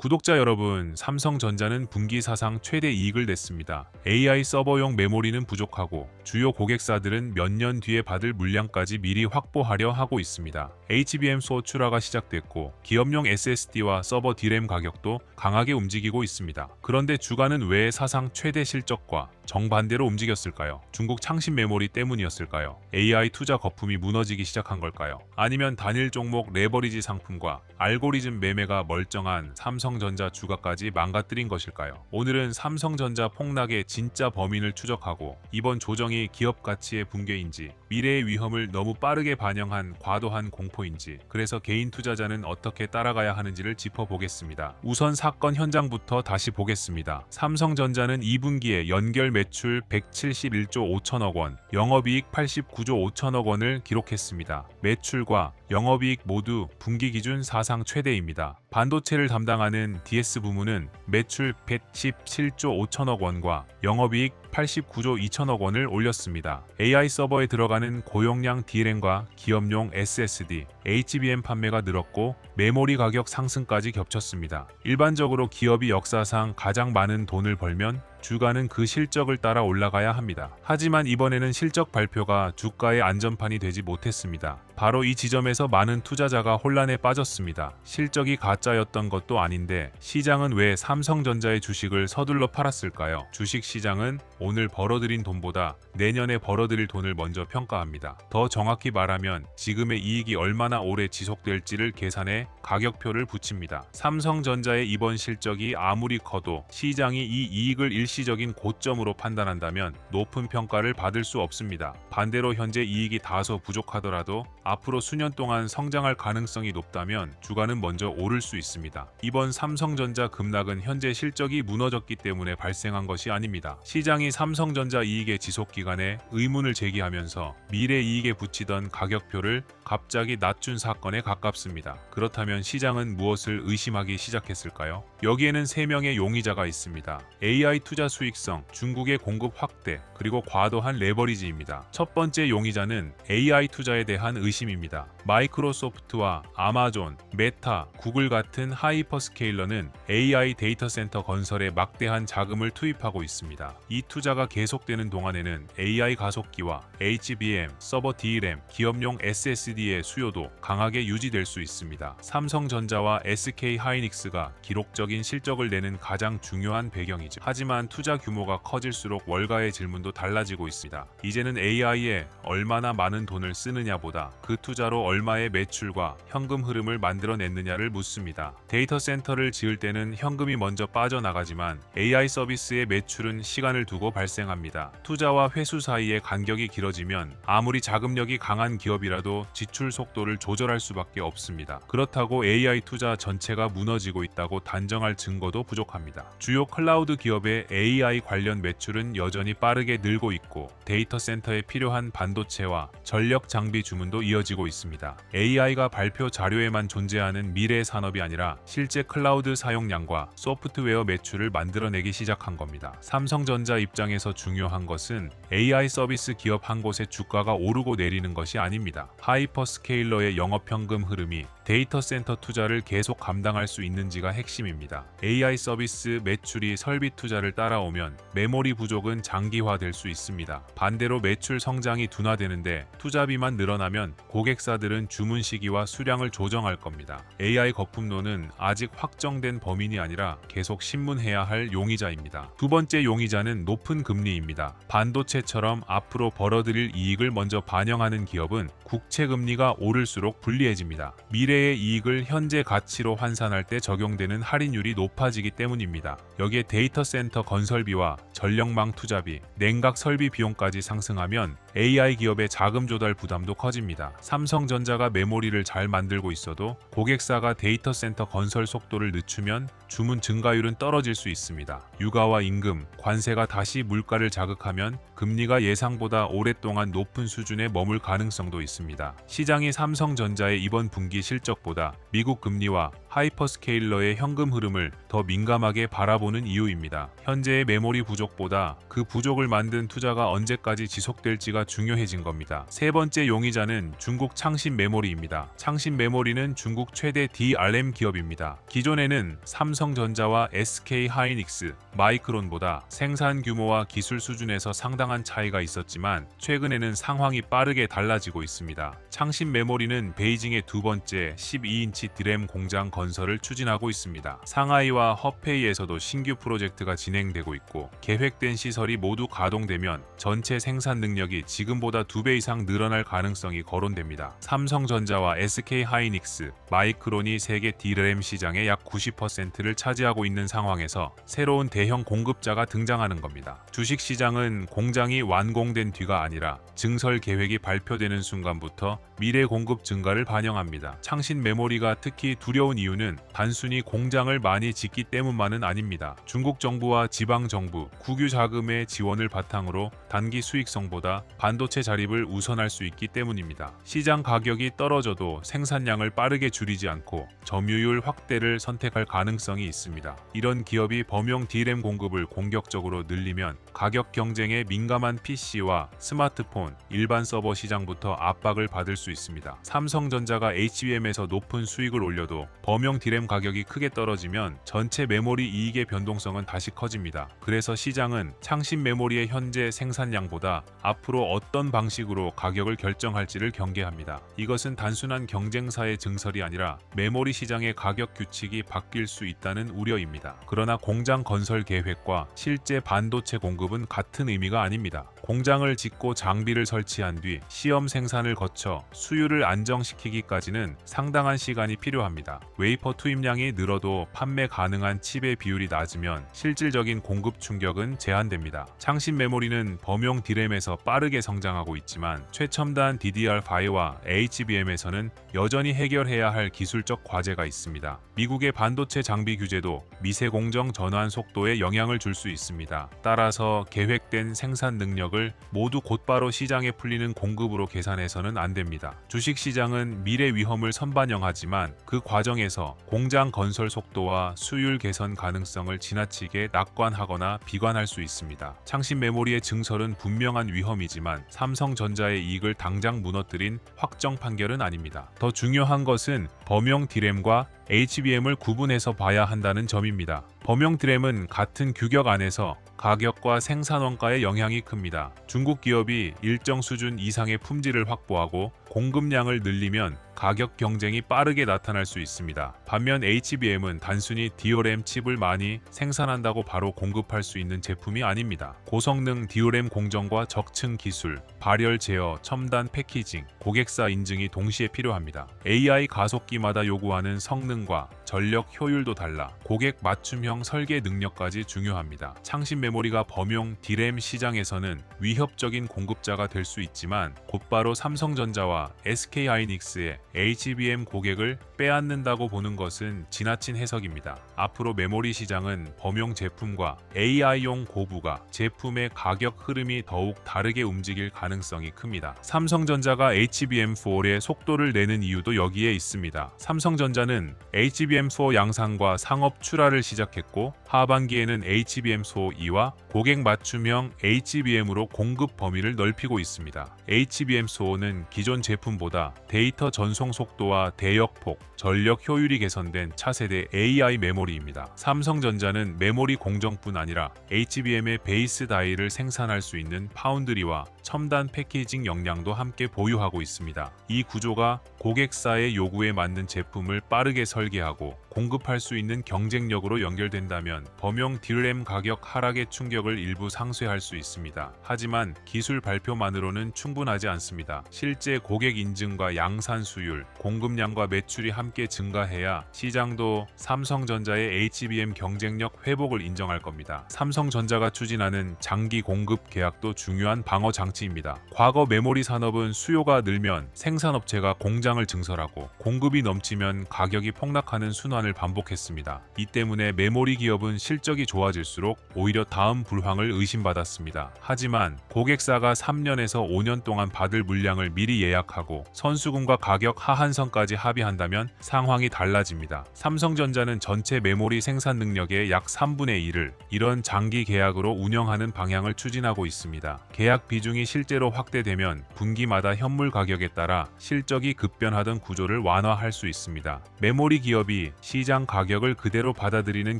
구독자 여러분, 삼성전자는 분기 사상 최대 이익을 냈습니다. AI 서버용 메모리는 부족하고 주요 고객사들은 몇 년 뒤에 받을 물량까지 미리 확보하려 하고 있습니다. HBM 소출하가 시작됐고 기업용 SSD와 서버 D램 가격도 강하게 움직이고 있습니다. 그런데 주가는 왜 사상 최대 실적과 정반대로 움직였을까요? 중국 창신 메모리 때문이었을까요? AI 투자 거품이 무너지기 시작한 걸까요? 아니면 단일 종목 레버리지 상품과 알고리즘 매매가 멀쩡한 삼성전자 주가까지 망가뜨린 것일까요? 오늘은 삼성전자 폭락의 진짜 범인을 추적하고 이번 조정이 기업 가치의 붕괴인지, 미래의 위험을 너무 빠르게 반영한 과도한 공포인지, 그래서 개인 투자자는 어떻게 따라가야 하는지를 짚어보겠습니다. 우선 사건 현장부터 다시 보겠습니다. 삼성전자는 2분기에 연결 매출 171조 5천억 원, 영업이익 89조 5천억 원을 기록했습니다. 매출과 영업이익 모두 분기 기준 사상 최대입니다. 반도체를 담당하는 DS 부문은 매출 117조 5천억 원과 영업이익 89조 2천억 원을 올렸습니다. AI 서버에 들어가는 고용량 D램과 기업용 SSD, HBM 판매가 늘었고 메모리 가격 상승까지 겹쳤습니다. 일반적으로 기업이 역사상 가장 많은 돈을 벌면 주가는 그 실적을 따라 올라가야 합니다. 하지만 이번에는 실적 발표가 주가의 안전판이 되지 못했습니다. 바로 이 지점에서 많은 투자자가 혼란에 빠졌습니다. 실적이 가짜였던 것도 아닌데 시장은 왜 삼성전자의 주식을 서둘러 팔았을까요? 주식 시장은 오늘 벌어들인 돈보다 내년에 벌어들일 돈을 먼저 평가합니다. 더 정확히 말하면 지금의 이익이 얼마나 오래 지속될지를 계산해 가격표를 붙입니다. 삼성전자의 이번 실적이 아무리 커도 시장이 이 이익을 일시적인 고점으로 판단한다면 높은 평가를 받을 수 없습니다. 반대로 현재 이익이 다소 부족하더라도 앞으로 수년 동안 성장할 가능성이 높다면 주가는 먼저 오를 수 있습니다. 이번 삼성전자 급락은 현재 실적이 무너졌기 때문에 발생한 것이 아닙니다. 시장이 삼성전자 이익의 지속 기간에 의문을 제기하면서 미래 이익에 붙이던 가격표를 갑자기 낮춘 사건에 가깝습니다. 그렇다면 시장은 무엇을 의심하기 시작했을까요? 여기에는 3명의 용의자가 있습니다. AI 투자 수익성, 중국의 공급 확대, 그리고 과도한 레버리지입니다. 첫 번째 용의자는 AI 투자에 대한 의심입니다. 마이크로소프트와 아마존, 메타, 구글 같은 하이퍼스케일러는 AI 데이터 센터 건설에 막대한 자금을 투입하고 있습니다. 이 투자가 계속되는 동안에는 AI 가속기와 HBM, 서버 D램, 기업용 SSD의 수요도 강하게 유지될 수 있습니다. 삼성전자와 SK 하이닉스가 기록적인 실적을 내는 가장 중요한 배경이죠. 하지만 투자 규모가 커질수록 월가의 질문도 달라지고 있습니다. 이제는 AI에 얼마나 많은 돈을 쓰느냐보다 그 투자로 얼마의 매출과 현금 흐름을 만들어냈느냐를 묻습니다. 데이터 센터를 지을 때는 현금이 먼저 빠져나가지만 AI 서비스의 매출은 시간을 두고 발생합니다. 투자와 회수 사이의 간격이 길어지면 아무리 자금력이 강한 기업이라도 지출 속도를 조절할 수밖에 없습니다. 그렇다고 AI 투자 전체가 무너지고 있다고 단정할 증거도 부족합니다. 주요 클라우드 기업의 AI 관련 매출은 여전히 빠르게 늘고 있고 데이터 센터에 필요한 반도체와 전력 장비 주문도 이어지고 있습니다. AI가 발표 자료에만 존재하는 미래 산업이 아니라 실제 클라우드 사용량과 소프트웨어 매출을 만들어내기 시작한 겁니다. 삼성전자 입장에서 중요한 것은 AI 서비스 기업 한 곳의 주가가 오르고 내리는 것이 아닙니다. 하이퍼스케일러의 영업 현금 흐름이 데이터 센터 투자를 계속 감당할 수 있는지가 핵심입니다. AI 서비스 매출이 설비 투자를 따라오면 메모리 부족은 장기화될 수 있습니다. 반대로 매출 성장이 둔화되는데 투자비만 늘어나면 고객사들은 주문 시기와 수량을 조정할 겁니다. AI 거품론은 아직 확정된 범인이 아니라 계속 신문해야 할 용의자입니다. 두 번째 용의자는 높은 금리입니다. 반도체처럼 앞으로 벌어들일 이익을 먼저 반영하는 기업은 국채 금리가 오를수록 불리해집니다. 미래의 이익을 현재 가치로 환산할 때 적용되는 할인율이 높아지기 때문입니다. 여기에 데이터 센터 건설비와 전력망 투자비, 냉각 설비 비용까지 상승하면 AI 기업의 자금 조달 부담도 커집니다. 삼성전자가 메모리를 잘 만들고 있어도 고객사가 데이터 센터 건설 속도를 늦추면 주문 증가율은 떨어질 수 있습니다. 유가와 임금, 관세가 다시 물가를 자극하면 금리가 예상보다 오랫동안 높은 수준에 머물 가능성도 있습니다. 시장이 삼성전자의 이번 분기 실적보다 미국 금리와 하이퍼스케일러의 현금 흐름을 더 민감하게 바라보는 이유입니다. 현재의 메모리 부족보다 그 부족을 만든 투자가 언제까지 지속될지가 중요해진 겁니다. 세 번째 용의자는 중국 창신 메모리입니다. 창신 메모리는 중국 최대 DRAM 기업입니다. 기존에는 삼성전자와 SK 하이닉스, 마이크론보다 생산 규모와 기술 수준에서 상당한 차이가 있었지만 최근에는 상황이 빠르게 달라지고 있습니다. 창신 메모리는 베이징의 두 번째 12인치 DRAM 공장 건설을 추진하고 있습니다. 상하이와 허페이에서도 신규 프로젝트가 진행되고 있고 계획된 시설이 모두 가동되면 전체 생산 능력이 지금보다 2배 이상 늘어날 가능성이 거론됩니다. 삼성전자와 SK 하이닉스, 마이크론이 세계 DRAM 시장의 약 90%를 차지하고 있는 상황에서 새로운 대형 공급자가 등장하는 겁니다. 주식시장은 공장이 완공된 뒤가 아니라 증설 계획이 발표되는 순간부터 미래 공급 증가를 반영합니다. 창신 메모리가 특히 두려운 이유는 단순히 공장을 많이 짓기 때문만은 아닙니다. 중국 정부와 지방 정부, 국유 자금의 지원을 바탕으로 단기 수익성보다 반도체 자립을 우선할 수 있기 때문입니다. 시장 가격이 떨어져도 생산량을 빠르게 줄이지 않고 점유율 확대를 선택할 가능성이 있습니다. 이런 기업이 범용 DRAM 공급을 공격적으로 늘리면 가격 경쟁에 민감한 PC와 스마트폰, 일반 서버 시장부터 압박을 받을 수 있습니다. 삼성전자가 HBM에서 높은 수익을 올려도 범용 DRAM 가격이 크게 떨어지면 전체 메모리 이익의 변동성은 다시 커집니다. 그래서 시장은 창신 메모리의 현재 생산량보다 앞으로 어떤 방식으로 가격을 결정할지를 경계합니다. 이것은 단순한 경쟁사의 증설이 아니라 메모리 시장의 가격 규칙이 바뀔 수 있다는 우려입니다. 그러나 공장 건설 계획과 실제 반도체 공급은 같은 의미가 아닙니다. 공장을 짓고 장비를 설치한 뒤 시험 생산을 거쳐 수율을 안정시키기까지는 상당한 시간이 필요합니다. 웨이퍼 투입량이 늘어도 판매 가능한 칩의 비율이 낮으면 실질적인 공급 충격은 제한됩니다. 창신 메모리는 범용 DRAM에서 빠르게 성장하고 있지만 최첨단 DDR5와 HBM에서는 여전히 해결해야 할 기술적 과제가 있습니다. 미국의 반도체 장비 규제도 미세 공정 전환 속도에 영향을 줄 수 있습니다. 따라서 계획된 생산 능력을 모두 곧바로 시장에 풀리는 공급으로 계산해서는 안 됩니다. 주식시장은 미래 위험을 선반영하지만 그 과정에서 공장 건설 속도와 수율 개선 가능성을 지나치게 낙관하거나 비관할 수 있습니다. 창신 메모리의 증설은 분명한 위험이지만 삼성전자의 이익을 당장 무너뜨린 확정 판결은 아닙니다. 더 중요한 것은 범용 DRAM과 HBM을 구분해서 봐야 한다는 점입니다. 범용 DRAM은 같은 규격 안에서 가격과 생산 원가에 영향이 큽니다. 중국 기업이 일정 수준 이상의 품질을 확보하고 공급량을 늘리면 가격 경쟁이 빠르게 나타날 수 있습니다. 반면 HBM은 단순히 DRAM 칩을 많이 생산한다고 바로 공급할 수 있는 제품이 아닙니다. 고성능 DRAM 공정과 적층 기술, 발열 제어, 첨단 패키징, 고객사 인증이 동시에 필요합니다. AI 가속기마다 요구하는 성능과 전력 효율도 달라 고객 맞춤형 설계 능력까지 중요합니다. 창신 메모리가 범용 DRAM 시장에서는 위협적인 공급자가 될 수 있지만 곧바로 삼성전자와 SK 하이닉스의 HBM 고객을 빼앗는다고 보는 것은 지나친 해석입니다. 앞으로 메모리 시장은 범용 제품과 AI용 고부가 제품의 가격 흐름이 더욱 다르게 움직일 가능성이 큽니다. 삼성전자가 HBM4의 속도를 내는 이유도 여기에 있습니다. 삼성전자는 HBM4 양산과 상업 출하를 시작했고 하반기에는 HBM4E와 고객 맞춤형 HBM으로 공급 범위를 넓히고 있습니다. HBM4는 기존 제품보다 데이터 전송 속도와 대역폭, 전력 효율이 개선된 차세대 AI 메모리입니다. 삼성전자는 메모리 공정뿐 아니라 HBM의 베이스 다이를 생산할 수 있는 파운드리와 첨단 패키징 역량도 함께 보유하고 있습니다. 이 구조가 고객사의 요구에 맞는 제품을 빠르게 설계하고 공급할 수 있는 경쟁력으로 연결된다면 범용 DRAM 가격 하락의 충격을 일부 상쇄할 수 있습니다. 하지만 기술 발표만으로는 충분하지 않습니다. 실제 고객 인증과 양산 수율, 공급량과 매출이 함께 증가해야 시장도 삼성전자의 HBM 경쟁력 회복을 인정할 겁니다. 삼성전자가 추진하는 장기 공급 계약도 중요한 방어 장치입니다. 과거 메모리 산업은 수요가 늘면 생산업체가 공장을 증설하고 공급이 넘치면 가격이 폭락하는 순환 순환을 반복했습니다. 이 때문에 메모리 기업은 실적이 좋아질수록 오히려 다음 불황을 의심받았습니다. 하지만 고객사가 3년에서 5년 동안 받을 물량을 미리 예약하고 선수금과 가격 하한선까지 합의한다면 상황이 달라집니다. 삼성전자는 전체 메모리 생산 능력의 약 3분의 1을 이런 장기 계약으로 운영하는 방향을 추진하고 있습니다. 계약 비중이 실제로 확대되면 분기마다 현물 가격에 따라 실적이 급변하던 구조를 완화할 수 있습니다. 메모리 기업이 시장 가격을 그대로 받아들이는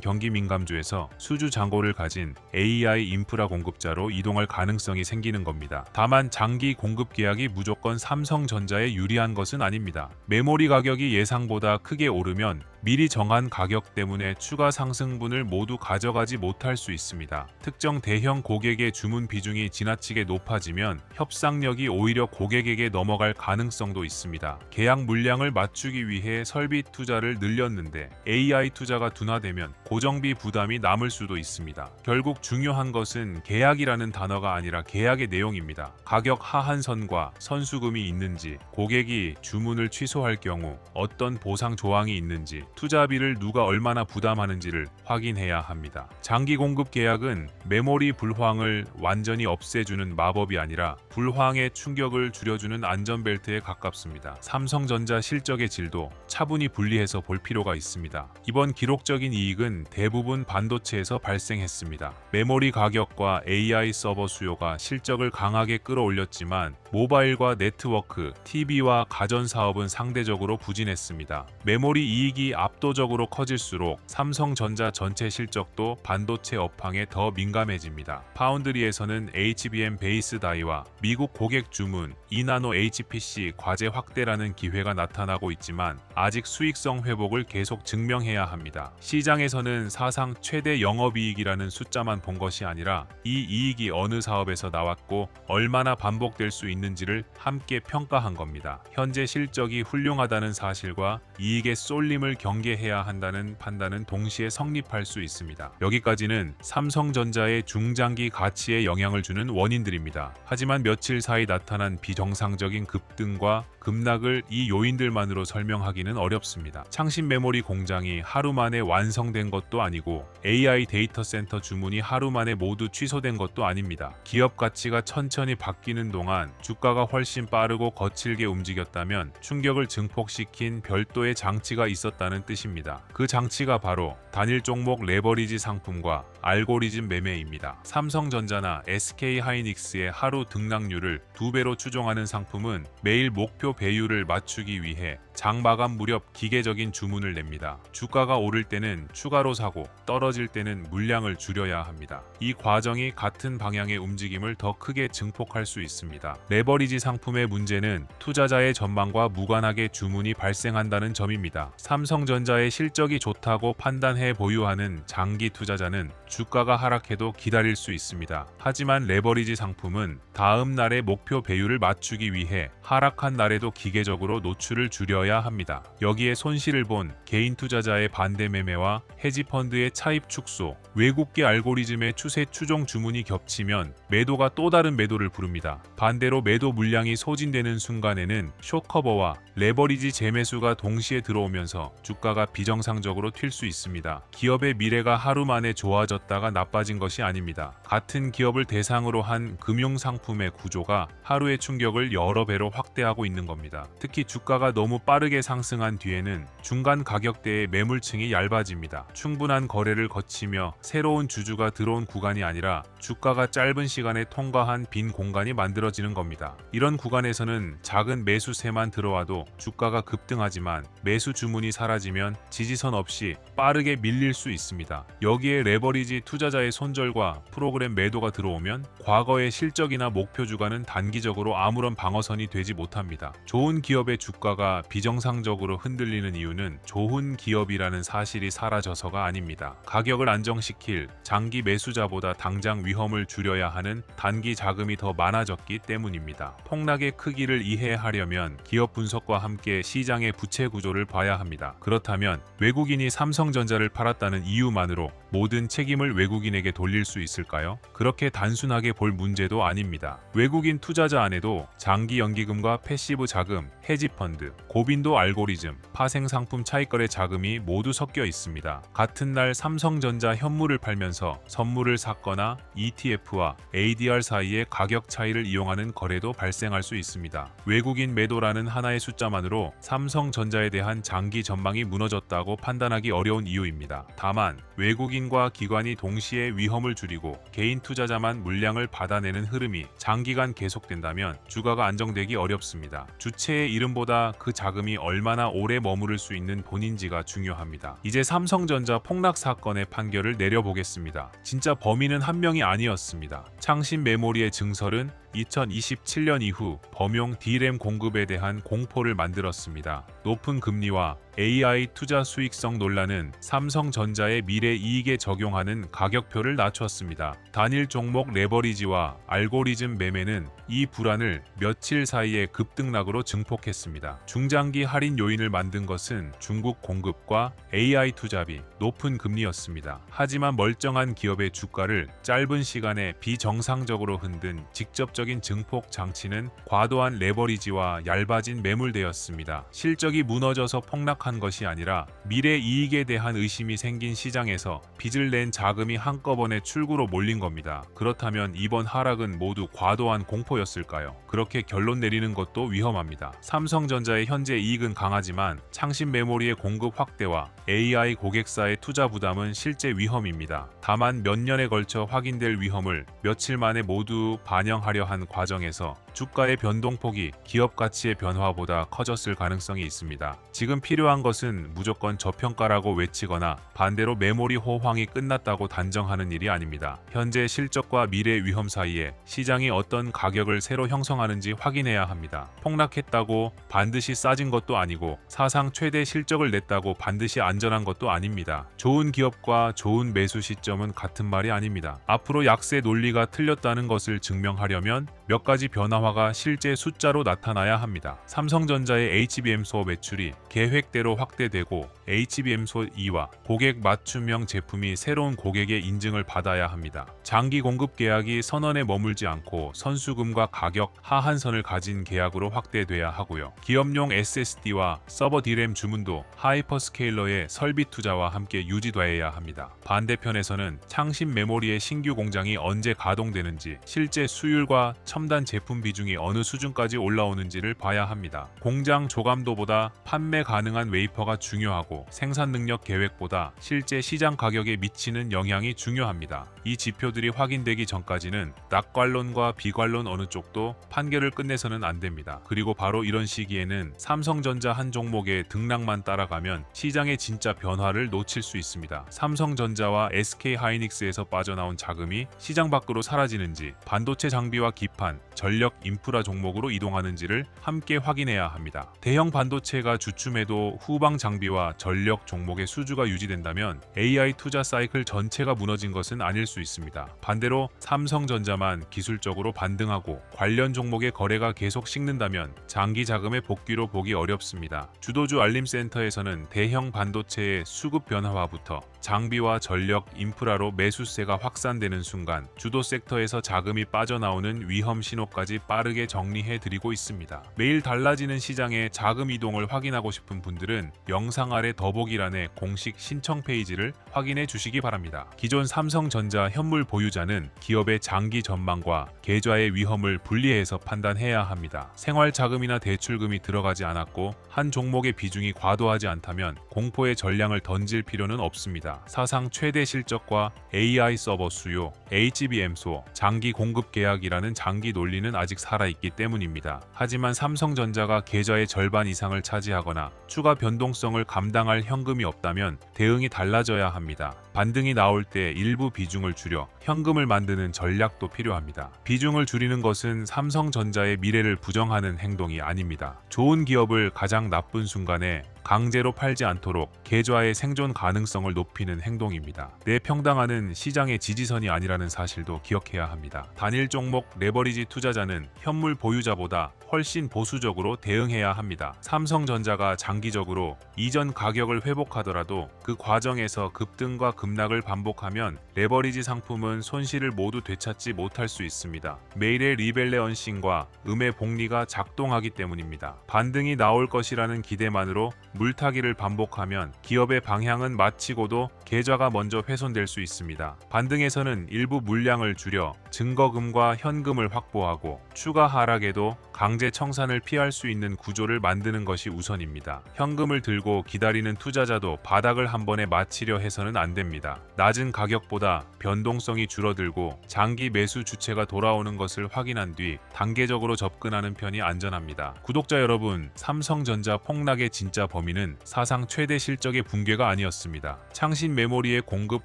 경기 민감주에서 수주 잔고를 가진 AI 인프라 공급자로 이동할 가능성이 생기는 겁니다. 다만 장기 공급 계약이 무조건 삼성전자에 유리한 것은 아닙니다. 메모리 가격이 예상보다 크게 오르면 미리 정한 가격 때문에 추가 상승분을 모두 가져가지 못할 수 있습니다. 특정 대형 고객의 주문 비중이 지나치게 높아지면 협상력이 오히려 고객에게 넘어갈 가능성도 있습니다. 계약 물량을 맞추기 위해 설비 투자를 늘렸는데 AI 투자가 둔화되면 고정비 부담이 남을 수도 있습니다. 결국 중요한 것은 계약이라는 단어가 아니라 계약의 내용입니다. 가격 하한선과 선수금이 있는지, 고객이 주문을 취소할 경우 어떤 보상 조항이 있는지, 투자비를 누가 얼마나 부담하는지를 확인해야 합니다. 장기 공급 계약은 메모리 불황을 완전히 없애주는 마법이 아니라 불황의 충격을 줄여주는 안전벨트에 가깝습니다. 삼성전자 실적의 질도 차분히 분리해서 볼 필요가 있습니다. 이번 기록적인 이익은 대부분 반도체에서 발생했습니다. 메모리 가격과 AI 서버 수요가 실적을 강하게 끌어올렸지만 모바일과 네트워크, TV와 가전 사업은 상대적으로 부진했습니다. 메모리 이익이 압도적으로 커질수록 삼성전자 전체 실적도 반도체 업황에 더 민감해집니다. 파운드리에서는 HBM 베이스 다이와 미국 고객 주문, 2나노 HPC 과제 확대라는 기회가 나타나고 있지만 아직 수익성 회복을 계속 증명해야 합니다. 시장에서는 사상 최대 영업이익이라는 숫자만 본 것이 아니라 이 이익이 어느 사업에서 나왔고 얼마나 반복될 수 있는지를 함께 평가한 겁니다. 현재 실적이 훌륭하다는 사실과 이익의 쏠림을 경계해야 한다는 판단은 동시에 성립할 수 있습니다. 여기까지는 삼성전자의 중장기 가치에 영향을 주는 원인들입니다. 하지만 며칠 사이 나타난 비정상적인 급등과 급락을 이 요인들만으로 설명하기는 어렵습니다. 창신 메모리 공장이 하루 만에 완성된 것도 아니고 AI 데이터 센터 주문이 하루 만에 모두 취소된 것도 아닙니다. 기업 가치가 천천히 바뀌는 동안 주가가 훨씬 빠르고 거칠게 움직였다면 충격을 증폭시킨 별도의 장치가 있었다는 뜻입니다. 그 장치가 바로 단일 종목 레버리지 상품과 알고리즘 매매입니다. 삼성전자나 SK하이닉스의 하루 등락률을 2배로 추종하는 상품은 매일 목표 배율을 맞추기 위해 장 마감 무렵 기계적인 주문을 냅니다. 주가가 오를 때는 추가로 사고 떨어질 때는 물량을 줄여야 합니다. 이 과정이 같은 방향의 움직임을 더 크게 증폭할 수 있습니다. 레버리지 상품의 문제는 투자자의 전망과 무관하게 주문이 발생한다는 점입니다. 삼성전자의 실적이 좋다고 판단해 보유하는 장기 투자자는 주가가 하락해도 기다릴 수 있습니다. 하지만 레버리지 상품은 다음 날의 목표 배율을 맞추기 위해 하락한 날에도 기계적으로 노출을 줄여야 합니다. 여기에 손실을 본 개인 투자자의 반대 매매와 헤지펀드의 차입 축소, 외국계 알고리즘의 추세 추종 주문이 겹치면 매도가 또 다른 매도를 부릅니다. 반대로 매도 물량이 소진되는 순간에는 숏커버와 레버리지 재매수가 동시에 들어오면서 주가가 비정상적으로 튈 수 있습니다. 기업의 미래가 하루 만에 좋아졌다가 나빠진 것이 아닙니다. 같은 기업을 대상으로 한 금융상품의 구조가 하루의 충격을 여러 배로 확대하고 있는 겁니다. 특히 주가가 너무 빠르게 상승한 뒤에는 중간 가격대의 매물층이 얇아집니다. 충분한 거래를 거치며 새로운 주주가 들어온 구간이 아니라 주가가 짧은 시간에 통과한 빈 공간이 만들어지는 겁니다. 이런 구간에서는 작은 매수세만 들어와도 주가가 급등하지만 매수 주문이 사라지면 지지선 없이 빠르게 밀릴 수 있습니다. 여기에 레버리지 투자자의 손절과 프로그램 매도가 들어오면 과거의 실적이나 목표 주가는 단기적으로 아무런 방어선이 되지 못합니다. 좋은 기업의 주가가 비정상적으로 흔들리는 이유는 좋은 기업이라는 사실이 사라져서가 아닙니다. 가격을 안정시킬 장기 매수자보다 당장 위험을 줄여야 하는 단기 자금이 더 많아졌기 때문입니다. 폭락의 크기를 이해하려면 기업 분석과 함께 시장의 부채 구조를 봐야 합니다. 그렇다면 외국인이 삼성전자를 팔았다는 이유만으로 모든 책임을 외국인에게 돌릴 수 있을까요? 그렇게 단순하게 볼 문제도 아닙니다. 외국인 투자자 안에도 장기 연기금과 패시브 자금, 헤지펀드, 고빈도 알고리즘, 파생 상품 차익거래 자금이 모두 섞여 있습니다. 같은 날 삼성전자 현물을 팔면서 선물을 샀거나 ETF와 ADR 사이의 가격 차이를 이용하는 거래도 발생할 수 있습니다. 외국인 매도라는 하나의 숫자만으로 삼성전자에 대한 장기 전망이 무너졌다고 판단하기 어려운 이유입니다. 다만 외국인과 기관이 동시에 위험을 줄이고 개인 투자자만 물량을 받아내는 흐름이 장기간 계속된다면 주가가 안정되기 어렵습니다. 주체의 이름보다 그 자금이 얼마나 오래 머무를 수 있는 본인지가 중요합니다. 이제 삼성전자 폭락 사건의 판결을 내려보겠습니다. 진짜 범인은 한 명이 아니었습니다. 창신 메모리의 증설은 2027년 이후 범용 D램 공급에 대한 공포를 만들었습니다. 높은 금리와 AI 투자 수익성 논란은 삼성전자의 미래 이익에 적용하는 가격표를 낮췄습니다. 단일 종목 레버리지와 알고리즘 매매는 이 불안을 며칠 사이에 급등락으로 증폭했습니다. 중장기 할인 요인을 만든 것은 중국 공급과 AI 투자비, 높은 금리였습니다. 하지만 멀쩡한 기업의 주가를 짧은 시간에 비정상적으로 흔든 직접적인 증폭 장치는 과도한 레버리지와 얇아진 매물대였습니다. 실적이 무너져서 폭락한 것이 아니라 미래 이익에 대한 의심이 생긴 시장에서 빚을 낸 자금이 한꺼번에 출구로 몰린 겁니다. 그렇다면 이번 하락은 모두 과도한 공포였을까요? 그렇게 결론 내리는 것도 위험합니다. 삼성전자의 현재 이익은 강하지만 창신 메모리의 공급 확대와 AI 고객사의 투자 부담은 실제 위험입니다. 다만 몇 년에 걸쳐 확인될 위험을 며칠 만에 모두 반영하려 한 과정에서 주가의 변동폭이 기업 가치의 변화보다 커졌을 가능성이 있습니다. 지금 필요한 것은 무조건 저평가라고 외치거나 반대로 메모리 호황이 끝났다고 단정하는 일이 아닙니다. 현재 실적과 미래 위험 사이에 시장이 어떤 가격을 새로 형성하는지 확인해야 합니다. 폭락했다고 반드시 싸진 것도 아니고 사상 최대 실적을 냈다고 반드시 안전한 것도 아닙니다. 좋은 기업과 좋은 매수 시점은 같은 말이 아닙니다. 앞으로 약세 논리가 틀렸다는 것을 증명하려면 몇 가지 변화가 실제 숫자로 나타나야 합니다. 삼성전자의 HBM4 매출이 계획대로 확대되고 HBM4 2와 고객 맞춤형 제품이 새로운 고객의 인증을 받아야 합니다. 장기 공급 계약이 선언에 머물지 않고 선수금과 가격 하한선을 가진 계약으로 확대돼야 하고요. 기업용 SSD와 서버 D램 주문도 하이퍼스케일러의 설비 투자와 함께 유지돼야 합니다. 반대편에서는 창신 메모리의 신규 공장이 언제 가동되는지, 실제 수율과 첨단 제품 비중이 어느 수준까지 올라오는지를 봐야 합니다. 공장 조감도보다 판매 가능한 웨이퍼가 중요하고 생산 능력 계획보다 실제 시장 가격에 미치는 영향이 중요합니다. 이 지표들이 확인되기 전까지는 낙관론과 비관론 어느 쪽도 판결을 끝내서는 안 됩니다. 그리고 바로 이런 시기에는 삼성전자 한 종목의 등락만 따라가면 시장의 진짜 변화를 놓칠 수 있습니다. 삼성전자와 SK하이닉스에서 빠져나온 자금이 시장 밖으로 사라지는지, 반도체 장비와 기판, 전력 인프라 종목으로 이동하는지를 함께 확인해야 합니다. 대형 반도체가 주춤해도 후방 장비와 전력 종목의 수주가 유지된다면 AI 투자 사이클 전체가 무너진 것은 아닐 수 있습니다. 반대로 삼성전자만 기술적으로 반등하고 관련 종목의 거래가 계속 식는다면 장기 자금의 복귀로 보기 어렵습니다. 주도주 알림센터에서는 대형 반도체의 수급 변화와부터 장비와 전력, 인프라로 매수세가 확산되는 순간 주도 섹터에서 자금이 빠져나오는 위험 신호까지 빠르게 정리해드리고 있습니다. 매일 달라지는 시장의 자금 이동을 확인하고 싶은 분들은 영상 아래 더보기란의 공식 신청 페이지를 확인해 주시기 바랍니다. 기존 삼성전자 현물 보유자는 기업의 장기 전망과 계좌의 위험을 분리해서 판단해야 합니다. 생활 자금이나 대출금이 들어가지 않았고 한 종목의 비중이 과도하지 않다면 공포의 전량을 던질 필요는 없습니다. 사상 최대 실적과 AI 서버 수요, HBM4, 장기 공급 계약이라는 장기 논리는 아직 살아있기 때문입니다. 하지만 삼성전자가 계좌의 절반 이상을 차지하거나 추가 변동성을 감당할 현금이 없다면 대응이 달라져야 합니다. 반등이 나올 때 일부 비중을 줄여 현금을 만드는 전략도 필요합니다. 비중을 줄이는 것은 삼성전자의 미래를 부정하는 행동이 아닙니다. 좋은 기업을 가장 나쁜 순간에 강제로 팔지 않도록 계좌의 생존 가능성을 높이는 행동입니다. 내 평당화는 시장의 지지선이 아니라는 사실도 기억해야 합니다. 단일 종목 레버리지 투자자는 현물 보유자보다 훨씬 보수적으로 대응해야 합니다. 삼성전자가 장기적으로 이전 가격을 회복하더라도 그 과정에서 급등과 급락을 반복하면 레버리지 상품은 손실을 모두 되찾지 못할 수 있습니다. 매일의 리밸런싱과 음의 복리가 작동하기 때문입니다. 반등이 나올 것이라는 기대만으로 물타기를 반복하면 기업의 방향은 마치고도 계좌가 먼저 훼손될 수 있습니다. 반등에서는 일부 물량을 줄여 증거금과 현금을 확보하고 추가 하락에도 강제 청산을 피할 수 있는 구조를 만드는 것이 우선입니다. 현금을 들고 기다리는 투자자도 바닥을 한 번에 마치려 해서는 안 됩니다. 낮은 가격보다 변동성이 줄어들고 장기 매수 주체가 돌아오는 것을 확인한 뒤 단계적으로 접근하는 편이 안전합니다. 구독자 여러분, 삼성전자 폭락의 진짜 범인은 사상 최대 실적의 붕괴가 아니었습니다. 창신 메모리의 공급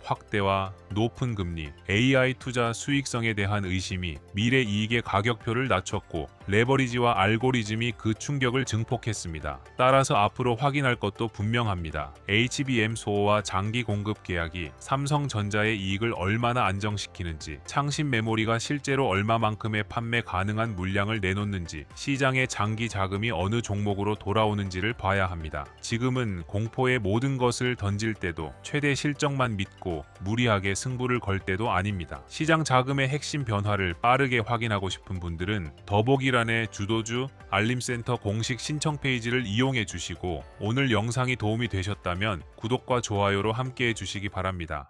확대와 높은 금리, AI 투자 수익성에 대한 의심이 미래 이익의 가격표를 낮췄고 레버리지와 알고리즘이 그 충격을 증폭했습니다. 따라서 앞으로 확인할 것도 분명합니다. HBM 소호와 장기 공급 계약이 삼성전자의 이익을 얼마나 안정시키는지, 창신 메모리가 실제로 얼마만큼의 판매 가능한 물량을 내놓는지, 시장의 장기 자금이 어느 종목으로 돌아오는지를 봐야 합니다. 지금은 공포의 모든 것을 던질 때도 최대 실적만 믿고 무리하게 승부를 걸 때도 아닙니다. 시장 자금의 핵심 변화를 빠르게 확인하고 싶은 분들은 더보기란의 주도주 알림센터 공식 신청 페이지를 이용해 주시고 오늘 영상이 도움이 되셨다면 구독과 좋아요로 함께해 주시기 바랍니다.